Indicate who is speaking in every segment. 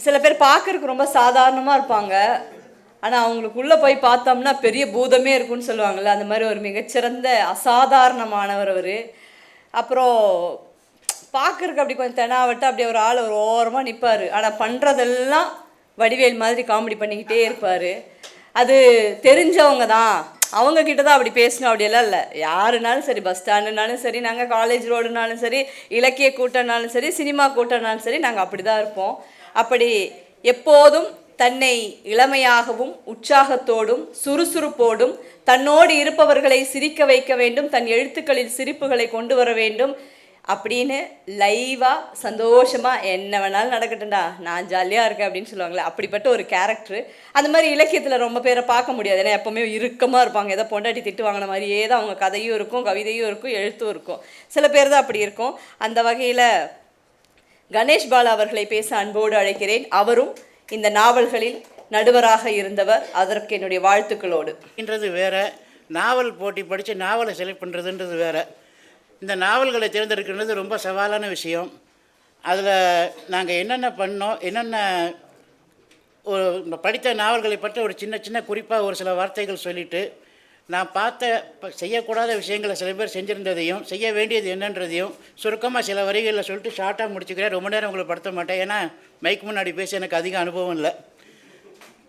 Speaker 1: சில பேர் பார்க்கறதுக்கு ரொம்ப சாதாரணமாக இருப்பாங்க, ஆனால் அவங்களுக்குள்ளே போய் பார்த்தோம்னா பெரிய பூதமே இருக்குன்னு சொல்லுவாங்கள்ல, அந்த மாதிரி ஒரு மிகச்சிறந்த அசாதாரணமானவர் அவர். அப்புறம் பார்க்கறதுக்கு அப்படி கொஞ்சம் தெனாவட்டு அப்படியே ஒரு ஆள் ஒரு ஓரமாக நிற்பார், ஆனால் பண்ணுறதெல்லாம் வடிவேல் மாதிரி காமெடி பண்ணிக்கிட்டே இருப்பார். அது தெரிஞ்சவங்க தான், அவங்க கிட்ட தான் அப்படி பேசணும் அப்படியெல்லாம் இல்லை. யாருனாலும் சரி, பஸ் ஸ்டாண்டுனாலும் சரி, நாங்கள் காலேஜ் ரோடுனாலும் சரி, இலக்கிய கூட்டம்னாலும் சரி, சினிமா கூட்டம்னாலும் சரி, நாங்கள் அப்படி தான் இருப்போம். அப்படி எப்போதும் தன்னை இளமையாகவும் உற்சாகத்தோடும் சுறுசுறுப்போடும் தன்னோடு இருப்பவர்களை சிரிக்க வைக்க வேண்டும், தன் எழுத்துக்களில் சிரிப்புகளை கொண்டு வர வேண்டும் அப்படின்னு லைவாக சந்தோஷமாக என்ன வேணாலும் நடக்கட்டும்டா நான் ஜாலியாக இருக்கேன் அப்படின்னு சொல்லுவாங்களே, அப்படிப்பட்ட ஒரு கேரக்டர். அந்த மாதிரி இலக்கியத்தில் ரொம்ப பேரை பார்க்க முடியாது, ஏன்னா எப்போவுமே இறுக்கமாக இருப்பாங்க, ஏதோ பொண்டாட்டி திட்டு வாங்கின மாதிரியே தான் அவங்க கதையும் இருக்கும், கவிதையும் இருக்கும், எழுத்தும் இருக்கும். சில பேர் தான் அப்படி இருக்கும். அந்த வகையில் கணேஷ் பாலா அவர்களை பேச அன்போடு அழைக்கிறேன். அவரும் இந்த நாவல்களில் நடுவராக இருந்தவர். அதற்கு என்னுடைய வாழ்த்துக்களோடு.
Speaker 2: வேற நாவல் போட்டி படித்து நாவலை செலக்ட் பண்ணுறதுன்றது வேறு. இந்த நாவல்களை தேர்ந்தெடுக்கிறது ரொம்ப சவாலான விஷயம். அதில் நாங்கள் என்னென்ன பண்ணோம், என்னென்ன ஒரு படித்த நாவல்களை பற்றி ஒரு சின்ன சின்ன குறிப்பாக ஒரு சில வார்த்தைகள் சொல்லிவிட்டு, நான் பார்த்த செய்யக்கூடாத விஷயங்களை சில பேர் செஞ்சுருந்ததையும் செய்ய வேண்டியது என்னன்றதையும் சுருக்கமாக சில வரிகளில் சொல்லிட்டு ஷார்ட்டாக முடிச்சுக்கிறேன். ரொம்ப நேரம் உங்களை படுத்த மாட்டேன், ஏன்னா மைக் முன்னாடி பேசி எனக்கு அதிக அனுபவம் இல்லை.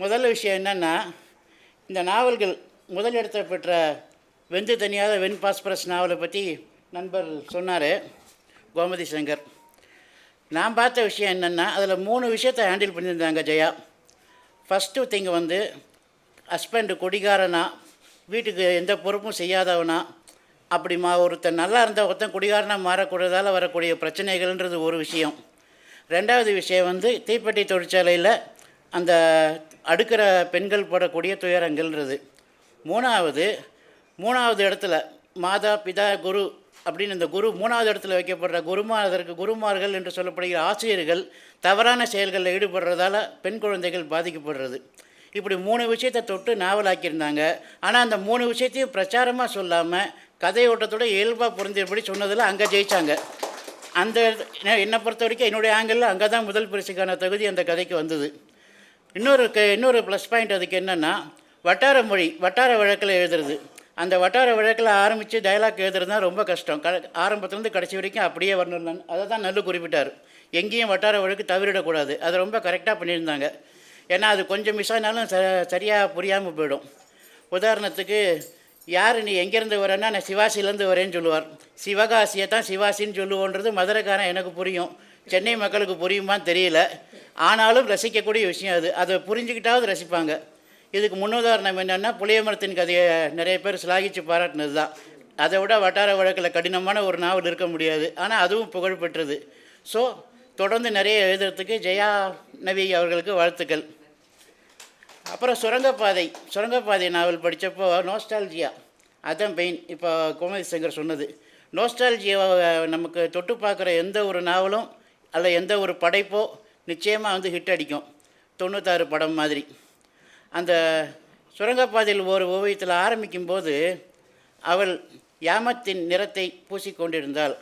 Speaker 2: முதல்ல விஷயம் என்னென்னா, இந்த நாவல்கள் முதல் இடத்தை பெற்ற வெந்து தனியாத வெண் பாஸ்பரஸ் நாவலை பற்றி நண்பர் சொன்னார், கோமதி சங்கர். நான் பார்த்த விஷயம் என்னென்னா, அதில் 3 விஷயத்தை ஹேண்டில் பண்ணியிருந்தாங்க ஜெயா. ஃபஸ்ட்டு திங் வந்து ஹஸ்பண்டு குடிகாரனா, வீட்டுக்கு எந்த பொறுப்பும் செய்யாதவனா, அப்படிமா ஒருத்தன் நல்லா இருந்த ஒருத்தன் குடிகாரனாக மாறக்கூடாதால் வரக்கூடிய பிரச்சனைகள்ன்றது ஒரு விஷயம். ரெண்டாவது விஷயம் வந்து தீப்பெட்டி தொழிற்சாலையில் அந்த அடுக்கிற பெண்கள் படக்கூடிய துயரங்கள்ன்றது. மூணாவது இடத்துல மாதா பிதா குரு அப்படின்னு இந்த குரு 3வது இடத்துல வைக்கப்படுற குருமார்கள் என்று சொல்லப்படுகிற ஆசிரியர்கள் தவறான செயல்களில் ஈடுபடுறதால பெண் குழந்தைகள் பாதிக்கப்படுறது. இப்படி 3 விஷயத்தை தொட்டு நாவலாக்கியிருந்தாங்க. ஆனால் அந்த 3 விஷயத்தையும் பிரச்சாரமாக சொல்லாமல் கதையோட்டத்தோட இயல்பாக பொருந்தியபடி சொன்னதில் அங்கே ஜெயித்தாங்க. அந்த என்னை பொறுத்த வரைக்கும் என்னுடைய ஆங்கிளில் அங்கே தான் முதல் பரிசுக்கான தகுதி அந்த கதைக்கு வந்தது. இன்னொரு ப்ளஸ் பாயிண்ட் அதுக்கு என்னென்னா, வட்டார வழக்கில் எழுதுறது. அந்த வட்டார வழக்கில் ஆரம்பித்து டைலாக் எழுதுறது தான் ரொம்ப கஷ்டம். ஆரம்பத்துலேருந்து கடைசி வரைக்கும் அப்படியே வரணும். அதை தான் நல்ல குறிப்பிட்டார். எங்கேயும் வட்டார வழக்கு தவறிடக்கூடாது. அதை ரொம்ப கரெக்டாக பண்ணியிருந்தாங்க. ஏன்னா அது கொஞ்சம் மிஸ் ஆனாலும் சரியாக புரியாமல் போயிடும். உதாரணத்துக்கு, யார் நீ எங்கேருந்து வரேன்னா, நான் சிவாசிலேருந்து வரேன்னு சொல்லுவார். சிவகாசியை தான் சிவாசின்னு சொல்லுவோன்றது மதுரைக்காரன் எனக்கு புரியும், சென்னை மக்களுக்கு புரியுமான்னு தெரியல. ஆனாலும் ரசிக்கக்கூடிய விஷயம் அது. அதை புரிஞ்சுக்கிட்டாவது ரசிப்பாங்க. இதுக்கு முன்னுதாரணம் என்னென்னா, புளியமரத்தின் கதையை நிறைய பேர் சிலாகிச்சு பாராட்டினது தான். அதை விட வட்டார வழக்கில் கடினமான ஒரு நாவல் இருக்க முடியாது. ஆனால் அதுவும் புகழ்பெற்றது. ஸோ தொடர்ந்து நிறைய எழுதுறதுக்கு ஜெயா நவி அவர்களுக்கு வாழ்த்துக்கள். அப்புறம் சுரங்கப்பாதை நாவல் படித்தப்போ நோஸ்டால்ஜியா, அதுதான் பெயின். இப்போ கோமதி சங்கர் சொன்னது, நோஸ்டால்ஜியாவை நமக்கு தொட்டு பார்க்குற எந்த ஒரு நாவலும் அல்ல எந்த ஒரு படைப்போ நிச்சயமாக வந்து ஹிட் அடிக்கும். 96 படம் மாதிரி. அந்த சுரங்கப்பாதையில் ஒரு ஓவியத்தில் ஆரம்பிக்கும்போது, அவள் யாமத்தின் நிறத்தை பூசிக்கொண்டிருந்தாள்,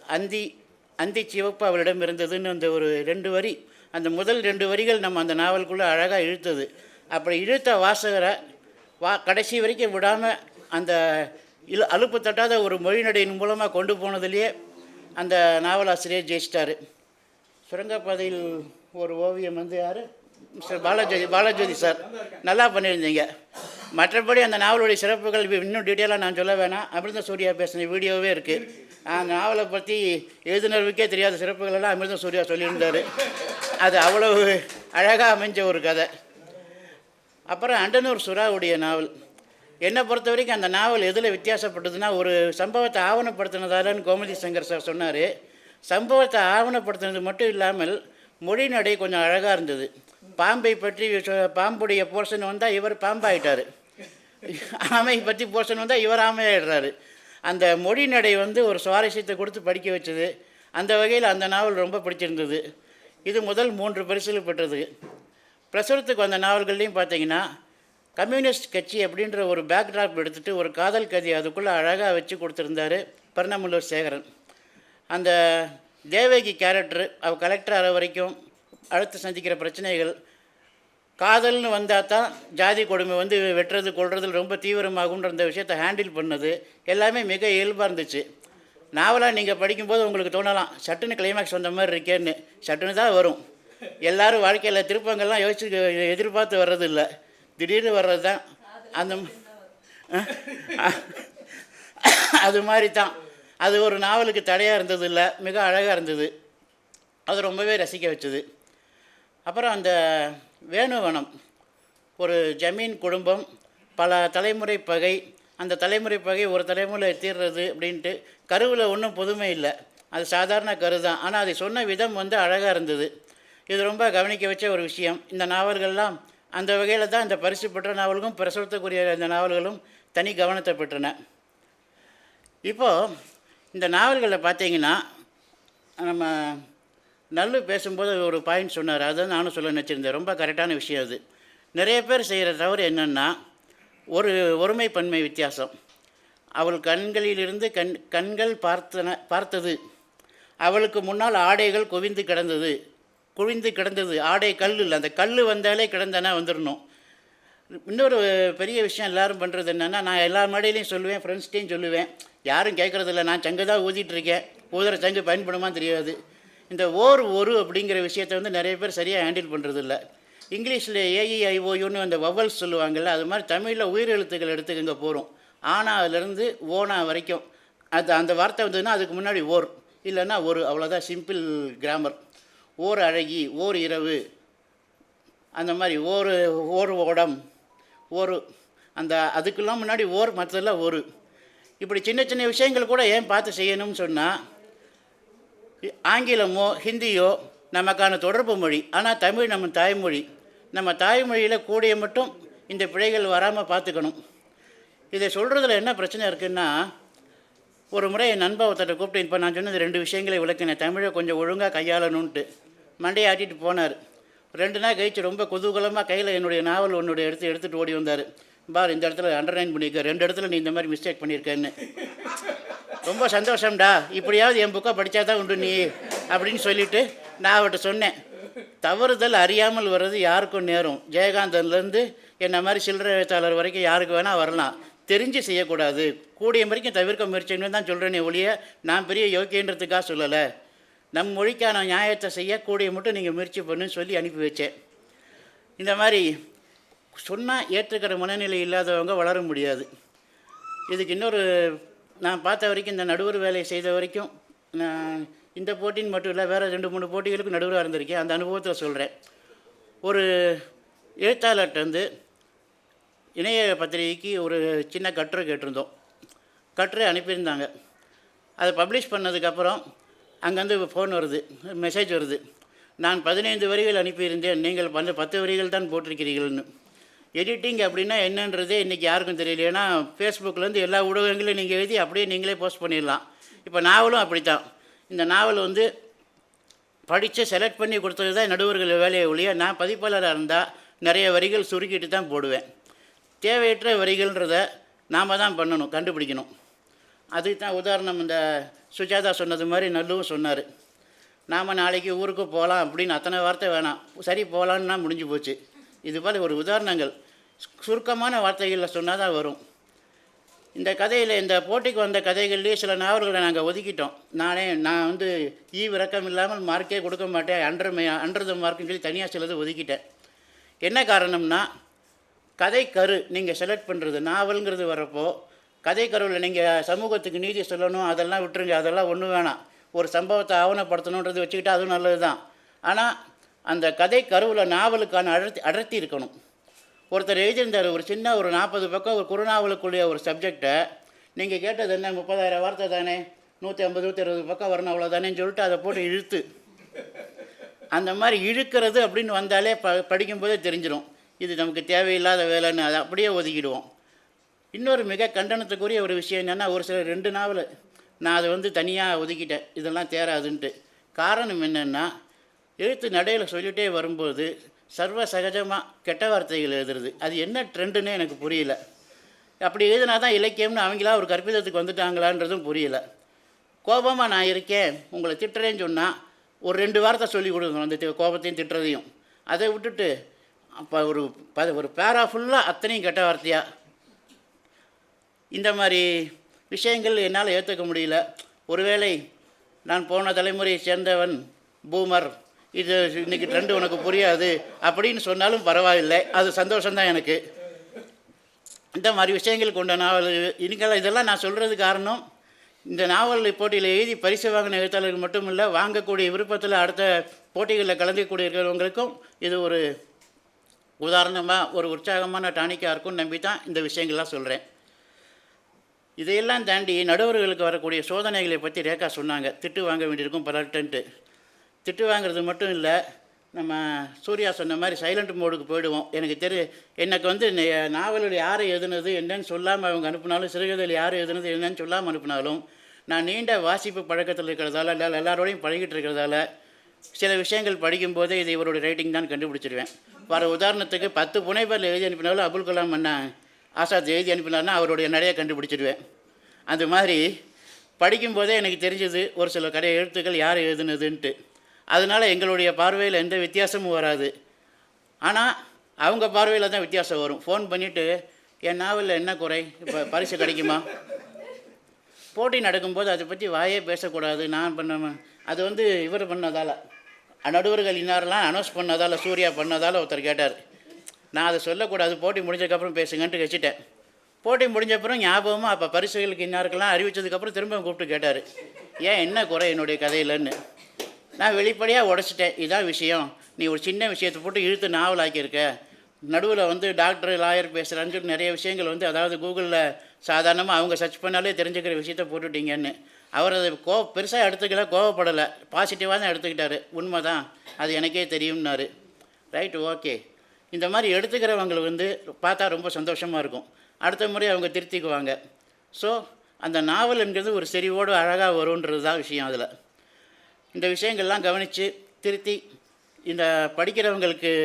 Speaker 2: அந்தி சிவப்பு அவளிடம் இருந்ததுன்னு அந்த ஒரு 2 வரி, அந்த முதல் 2 வரிகள் நம்ம அந்த நாவலுக்குள்ளே அழகாக இழுத்தது. அப்படி இழுத்த வாசகரை கடைசி வரைக்கும் விடாமல் அந்த அலுப்பு தட்டாத ஒரு மொழிநடையின் மூலமாக கொண்டு போனதுலேயே அந்த நாவலாசிரியர் ஜெயிச்சிட்டார். சுரங்கப்பாதையில் ஒரு ஓவியம் வந்து யார், மிஸ்டர் பாலஜோதி சார், நல்லா பண்ணியிருந்தீங்க. மற்றபடி அந்த நாவலுடைய சிறப்புகள் இன்னும் டீட்டெயிலாக நான் சொல்ல வேணாம். அமிர்த சூர்யா பேசின வீடியோவே இருக்குது. அந்த நாவலை பற்றி எழுதுனருக்கே தெரியாத சிறப்புகளெல்லாம் அமிர்த சூர்யா சொல்லியிருந்தார். அது அவ்வளவு அழகாக அமைஞ்ச ஒரு கதை. அப்புறம் அண்டனூர் சுறாவுடைய நாவல், என்னை பொறுத்த வரைக்கும் அந்த நாவல் எதில் வித்தியாசப்பட்டதுன்னா, ஒரு சம்பவத்தை ஆவணப்படுத்தினதாலன்னு கோமதி சங்கர் சார் சொன்னார். சம்பவத்தை ஆவணப்படுத்தினது மட்டும் இல்லாமல் மொழி நடை கொஞ்சம் அழகாக இருந்தது. பாம்பை பற்றி பாம்புடைய போர்ஷன் வந்தால் இவர் பாம்பாயிட்டார், ஆமை பற்றி போர்ஷன் வந்தால் இவர் ஆமையாயிடுறாரு. அந்த மொழி நடை வந்து ஒரு சுவாரஸ்யத்தை கொடுத்து படிக்க வச்சது. அந்த வகையில் அந்த நாவல் ரொம்ப பிடிச்சிருந்தது. இது முதல் 3 பரிசுகள் பெற்றது. பிரசுரத்துக்கு வந்த நாவல்கள்லையும் பார்த்தீங்கன்னா, கம்யூனிஸ்ட் கட்சி அப்படின்ற ஒரு பேக்ட்ராப் எடுத்துகிட்டு ஒரு காதல் கதையை அதுக்குள்ளே அழகாக வச்சு கொடுத்துருந்தார் பர்ணமுல்லூர் சேகரன். அந்த தேவகி கேரக்டரு அவள் கலெக்டர் ஆகிற வரைக்கும் அடுத்து சந்திக்கிற பிரச்சனைகள், காதல்னு வந்தால் தான் ஜாதி கொடுமை வந்து வெட்டுறது கொள்றதுல ரொம்ப தீவிரமாகுன்ற அந்த விஷயத்தை ஹேண்டில் பண்ணது எல்லாமே மிக இயல்பாக இருந்துச்சு. நாவலாக நீங்கள் படிக்கும்போது உங்களுக்கு தோணலாம், சட்டுன்னு கிளைமேக்ஸ் வந்த மாதிரி இருக்கேன்னு. சட்டுன்னு தான் வரும். எல்லோரும் வாழ்க்கையில் திருப்பங்கள்லாம் யோசிச்சு எதிர்பார்த்து வர்றதில்லை, திடீர்னு வர்றது தான். அந்த அது மாதிரி தான். அது ஒரு நாவலுக்கு தடையாக இருந்தது இல்லை, மிக அழகாக இருந்தது. அது ரொம்பவே ரசிக்க வச்சுது. அப்புறம் அந்த வேணுவனம், ஒரு ஜமீன் குடும்பம், பல தலைமுறை பகை, அந்த தலைமுறை பகை ஒரு தலைமுறை தீர்றது அப்படின்ட்டு. கருவில் ஒன்றும் புதுமை இல்லை, அது சாதாரண கரு தான். ஆனால் அதை சொன்ன விதம் வந்து அழகாக இருந்தது. இது ரொம்ப கவனிக்க வச்ச ஒரு விஷயம். இந்த நாவல்கள்லாம் அந்த வகையில் தான் இந்த பரிசு பெற்ற நாவல்களும் பிரசுரத்துக்குரிய இந்த நாவல்களும் தனி கவனத்தை பெற்றன. இப்போது இந்த நாவல்களில் பார்த்தீங்கன்னா, நம்ம நல்லு பேசும்போது ஒரு பாயிண்ட் சொன்னார், அதை நானும் சொல்ல நினச்சிருந்தேன். ரொம்ப கரெக்டான விஷயம் அது. நிறைய பேர் செய்கிற தவறு என்னென்னா, ஒரு ஒருமைப்பன்மை வித்தியாசம். அவள் கண்களிலிருந்து கண்கள் பார்த்தது, அவளுக்கு முன்னால் ஆடைகள் குவிந்து கிடந்தது. ஆடை கல் இல்லை, அந்த கல் வந்தாலே கிடந்தனா வந்துடணும். இன்னொரு பெரிய விஷயம் எல்லோரும் பண்ணுறது என்னென்னா, நான் எல்லா மேடையிலையும் சொல்லுவேன், ஃப்ரெண்ட்ஸ்கிட்டையும் சொல்லுவேன், யாரும் கேட்குறதில்ல. நான் சங்கு தான் ஊதிட்டுருக்கேன், ஊதுற சங்கு பயன்படுமான்னு தெரியாது. இந்த ஒரு அப்படிங்கிற விஷயத்தை வந்து நிறைய பேர் சரியாக ஹேண்டில் பண்ணுறதில்ல. இங்கிலீஷில் ஏஇஐஓயுன்னு அந்த வவல்ஸ் சொல்லுவாங்கள்ல, அது மாதிரி தமிழில் உயிரெழுத்துக்கள் எடுத்துக்கங்க போகிறோம். ஆனாவிலேருந்து ஓனா வரைக்கும் அந்த வார்த்தை வந்ததுன்னா அதுக்கு முன்னாடி ஓர், இல்லைன்னா ஒரு, அவ்வளோதான். Simple grammar. ஓர் அழகி, ஓர் இரவு, அந்த மாதிரி ஓர் ஓடம், அதுக்கெல்லாம் முன்னாடி ஓர், மற்றதெல்லாம் ஒரு. இப்படி சின்ன சின்ன விஷயங்கள் கூட ஏன் பார்த்து செய்யணும்னு சொன்னால், ஆங்கிலமோ ஹிந்தியோ நமக்கான தொடர்பு மொழி, ஆனால் தமிழ் நம்ம தாய்மொழி. நம்ம தாய்மொழியில் கூடிய மட்டும் இந்த பிழைகள் வராமல் பார்த்துக்கணும். இதை சொல்கிறதுல என்ன பிரச்சனை இருக்குன்னா, ஒரு முறை என் நண்பா ஒருத்தரை கூப்பிட்டு, இப்போ நான் சொன்னது 2 விஷயங்களை விளக்கினேன், தமிழை கொஞ்சம் ஒழுங்காக கையாளணுன்ட்டு. மண்டையை ஆட்டிட்டு போனார். 2 நாள் கழிச்சு ரொம்ப குதூகலமாக கையில் என்னுடைய நாவல் எடுத்துகிட்டு ஓடி வந்தார். பார், இந்த இடத்துல அண்டர்லைன் பண்ணியிருக்க, 2 இடத்துல நீ இந்த மாதிரி மிஸ்டேக் பண்ணியிருக்கேன்னு. ரொம்ப சந்தோஷம்டா, இப்படியாவது என் புக்கை படித்தா தான் உண்டு நீ அப்படின்னு சொல்லிவிட்டு நான் அவர்கிட்ட சொன்னேன், தவறுதல் அறியாமல் வர்றது யாருக்கும் நேரும். ஜெயகாந்தன்லேருந்து என்ன மாதிரி சில்லறை எழுத்தாளர் வரைக்கும் யாருக்கு வேணால் வரலாம். தெரிஞ்சு செய்யக்கூடாது, கூடிய வரைக்கும் தவிர்க்க முயற்சின்னு தான் சொல்கிறேனே ஒழிய நான் பெரிய யோக்கியன்றதுக்காக சொல்லலை. நம் மொழிக்கான நியாயத்தை செய்ய கூடிய மட்டும் நீங்கள் முயற்சி பண்ணுன்னு சொல்லி அனுப்பி வச்சேன். இந்த மாதிரி சொன்னால் ஏற்றுக்கிற மனநிலை இல்லாதவங்க வளர முடியாது. இதுக்கு இன்னொரு, நான் பார்த்த வரைக்கும், இந்த நடுவர் வேலையை செய்த வரைக்கும், நான் இந்த போட்டின்னு மட்டும் இல்லை, வேறு 2-3 போட்டிகளுக்கு நடுவராக இருந்திருக்கேன். அந்த அனுபவத்தில் சொல்கிறேன். ஒரு எழுத்தாளர்கிட்ட வந்து இணைய பத்திரிகைக்கு ஒரு சின்ன கட்டுரை கேட்டிருந்தோம். கட்டுரை அனுப்பியிருந்தாங்க. அதை பப்ளிஷ் பண்ணதுக்கப்புறம் அங்கேருந்து ஃபோன் வருது, மெசேஜ் வருது, நான் 15 வரிகள் அனுப்பியிருந்தேன், நீங்கள் 10 வரிகள் தான் போட்டிருக்கிறீர்கள்னு. எடிட்டிங் அப்படின்னா என்னன்றதே இன்றைக்கி யாருக்கும் தெரியல. ஏன்னா ஃபேஸ்புக்கிலேருந்து எல்லா ஊடகங்களையும் நீங்கள் எழுதி அப்படியே நீங்களே போஸ்ட் பண்ணிடலாம். இப்போ நாவலும் அப்படி தான். இந்த நாவல் வந்து படித்து செலக்ட் பண்ணி கொடுத்தது தான் நடுவர்கள் வேலையை ஒழிய, நான் பதிப்பாளராக இருந்தால் நிறைய வரிகள் சுருக்கிட்டு தான் போடுவேன். தேவையற்ற வரிகள்ன்றத நாம் தான் பண்ணணும், கண்டுபிடிக்கணும். அதுக்கு தான் உதாரணம் இந்த சுஜாதா சொன்னது மாதிரி நல்லவும் சொன்னார். நாம் நாளைக்கு ஊருக்கு போகலாம் அப்படின்னு அத்தனை வார்த்தை வேணாம், சரி போகலான்னா முடிஞ்சு போச்சு. இது போல் ஒரு உதாரணங்கள் சுருக்கமான வார்த்தைகளில் சொன்னால் தான் வரும். இந்த கதையில், இந்த போட்டிக்கு வந்த கதைகள்லேயே சில நாவல்களை நாங்கள் ஒதுக்கிட்டோம். நான் வந்து ஈவிரக்கம் இல்லாமல் மார்க்கே கொடுக்க மாட்டேன், அண்டர் த மார்க்குன்னு சொல்லி தனியாக சிலது ஒதுக்கிட்டேன். என்ன காரணம்னா, கதை கரு நீங்கள் செலக்ட் பண்ணுறது, நாவல்ங்கிறது வரப்போ கதை கருவில் நீங்கள் சமூகத்துக்கு நீதி சொல்லணும், அதெல்லாம் விட்டுருங்க, அதெல்லாம் ஒன்றும் வேணாம். ஒரு சம்பவத்தை ஆவணப்படுத்தணுன்றது வச்சுக்கிட்டு அதுவும் நல்லது தான். ஆனால் அந்த கதை கருவில் நாவலுக்கான அடர்த்தி இருக்கணும். ஒருத்தர் எழுதியிருந்தார், ஒரு சின்ன ஒரு 40 பக்கம் ஒரு குறுநாவலுக்குள்ளே ஒரு சப்ஜெக்டை, நீங்கள் கேட்டது என்ன 30,000 வார்த்தை தானே, 150-160 பக்கம் வரணும் அவ்வளோதானேன்னு சொல்லிட்டு அதை போட்டு இழுத்து, அந்த மாதிரி இழுக்கிறது அப்படின்னு வந்தாலே படிக்கும்போதே தெரிஞ்சிடும் இது நமக்கு தேவையில்லாத வேலைன்னு. அதை அப்படியே ஒதுக்கிடுவோம். இன்னொரு மிக கண்டனத்துக்குரிய ஒரு விஷயம் என்னென்னா, ஒரு சில 2 நாவல் நான் அதை வந்து தனியாக ஒதுக்கிட்டேன், இதெல்லாம் தேராதுன்ட்டு. காரணம் என்னென்னா, எழுத்து நடையில் சொல்லிகிட்டே வரும்போது சர்வ சகஜமாக கெட்ட வார்த்தைகள் எழுதுறது, அது என்ன ட்ரெண்டுன்னு எனக்கு புரியல. அப்படி எழுதினா தான் இலக்கியம்னு அவங்களா ஒரு கற்பிதத்துக்கு வந்துட்டாங்களான்றதும் புரியல. கோபமாக நான் இருக்கேன், உங்களை திட்டுறேன்னு சொன்னால் ஒரு 2 வார்த்தை சொல்லி கொடுக்கணும், அந்த கோபத்தையும் திட்டுறதையும். அதை விட்டுட்டு அப்போ ஒரு பேரா ஃபுல்லாக அத்தனையும் கெட்ட வார்த்தையா. இந்த மாதிரி விஷயங்கள் என்னால் ஏற்றுக்க முடியல. ஒருவேளை நான் போன தலைமுறையை சேர்ந்தவன், பூமர், இது இன்றைக்கி ட்ரெண்டு உனக்கு புரியாது அப்படின்னு சொன்னாலும் பரவாயில்லை, அது சந்தோஷம்தான் எனக்கு. இந்த மாதிரி விஷயங்கள் கொண்ட நாவல் இதெல்லாம் நான் சொல்கிறது காரணம், இந்த நாவல் போட்டியில் எழுதி பரிசு வாங்கின எழுத்தாளர்கள் மட்டும் இல்லை, வாங்கக்கூடிய விருப்பத்தில் அடுத்த போட்டிகளில் கலந்துக்கூடிய இருக்கிறவங்களுக்கும் இது ஒரு உதாரணமாக ஒரு உற்சாகமான டானிக்காக இருக்கும்னு நம்பி தான் இந்த விஷயங்கள்லாம் சொல்கிறேன். இதையெல்லாம் தாண்டி நடுவர்களுக்கு வரக்கூடிய சோதனைகளை பற்றி ரேகா சொன்னாங்க. திட்டு வாங்க வேண்டியிருக்கும் பலர்டன்ட்டு. திட்டு வாங்கிறது மட்டும் இல்லை, நம்ம சூர்யா சொன்ன மாதிரி சைலண்ட் மோடுக்கு போயிடுவோம். எனக்கு நாவலில் யார் எழுதுனது என்னன்னு சொல்லாமல் அவங்க அனுப்பினாலும், சிறுகதையில் யார் எழுதுனது என்னன்னு சொல்லாமல் அனுப்பினாலும், நான் நீண்ட வாசிப்பு பழக்கத்தில் இருக்கிறதால, இல்லை எல்லாரோடையும் பழகிட்டு இருக்கிறதால, சில விஷயங்கள் படிக்கும்போதே இது இவருடைய ரைட்டிங் தான் கண்டுபிடிச்சிடுவேன். உதாரணத்துக்கு 10 புனைப்பெயரில் எழுதி அனுப்பினாலும் அபுல் கலாம் அண்ணா ஆசாத் எழுதி அனுப்பினார்னா அவருடைய நடையை கண்டுபிடிச்சிடுவேன். அந்த மாதிரி படிக்கும்போதே எனக்கு தெரிஞ்சது ஒரு சில எழுத்துக்கள் யார் எழுதுனதுன்ட்டு. அதனால் எங்களுடைய பார்வையில் எந்த வித்தியாசமும் வராது. ஆனால் அவங்க பார்வையில் தான் வித்தியாசம் வரும். ஃபோன் பண்ணிவிட்டு என் நாவலில் என்ன குறை, இப்போ பரிசு கிடைக்குமா, போட்டி நடக்கும்போது அதை பற்றி வாயே பேசக்கூடாது, நான் பண்ண அது இவர் பண்ணதால், நடுவர்கள் இன்னாரெல்லாம் அனௌன்ஸ் பண்ணதால், சூர்யா பண்ணதால் ஒருத்தர் கேட்டார். நான் அதை சொல்லக்கூடாது, போட்டி முடிஞ்சதுக்கப்புறம் பேசுங்கன்ட்டு வச்சுட்டேன். போட்டி முடிஞ்சப்புறம் ஞாபகமாக அப்போ பரிசுகளுக்கு இன்னாருக்கெல்லாம் அறிவித்ததுக்கப்புறம் திரும்ப கூப்பிட்டு கேட்டார், ஏன் என்ன குறை என்னுடைய கதையிலன்னு. நான் வெளிப்படையாக உடச்சிட்டேன், இதான் விஷயம், நீ ஒரு சின்ன விஷயத்தை போட்டு இழுத்து நாவல் ஆக்கியிருக்க, நடுவில் டாக்டர் லாயர் பேசுகிறான்னு சொல்லி நிறைய விஷயங்கள் அதாவது கூகுளில் சாதாரணமாக அவங்க சர்ச் பண்ணாலே தெரிஞ்சுக்கிற விஷயத்த போட்டுட்டீங்கன்னு. அவர் அதை பெருசாக எடுத்துக்கல, கோவப்படலை, பாசிட்டிவாக தான் எடுத்துக்கிட்டார். உண்மை தான், அது எனக்கே தெரியும்னாரு. Right, okay. இந்த மாதிரி எடுத்துக்கிறவங்களை பார்த்தா ரொம்ப சந்தோஷமாக இருக்கும். அடுத்த முறை அவங்க திருத்திக்குவாங்க. ஸோ அந்த நாவல் என்கிறது ஒரு செறிவோடு அழகாக வருன்றது தான் விஷயம். அதில் இந்த விஷயங்கள்லாம் கவனித்து திருத்தி இந்த படிக்கிறவங்களுக்கே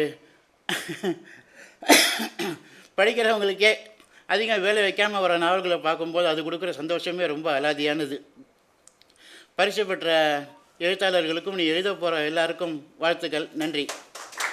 Speaker 2: அதிகம் வேலை வைக்காமல் வர நாவல்களை பார்க்கும்போது அது கொடுக்குற சந்தோஷமே ரொம்ப அலாதியானது. பரிசு பெற்ற எழுத்தாளர்களுக்கும் நீ எழுத போகிற எல்லாருக்கும் வாழ்த்துக்கள். நன்றி.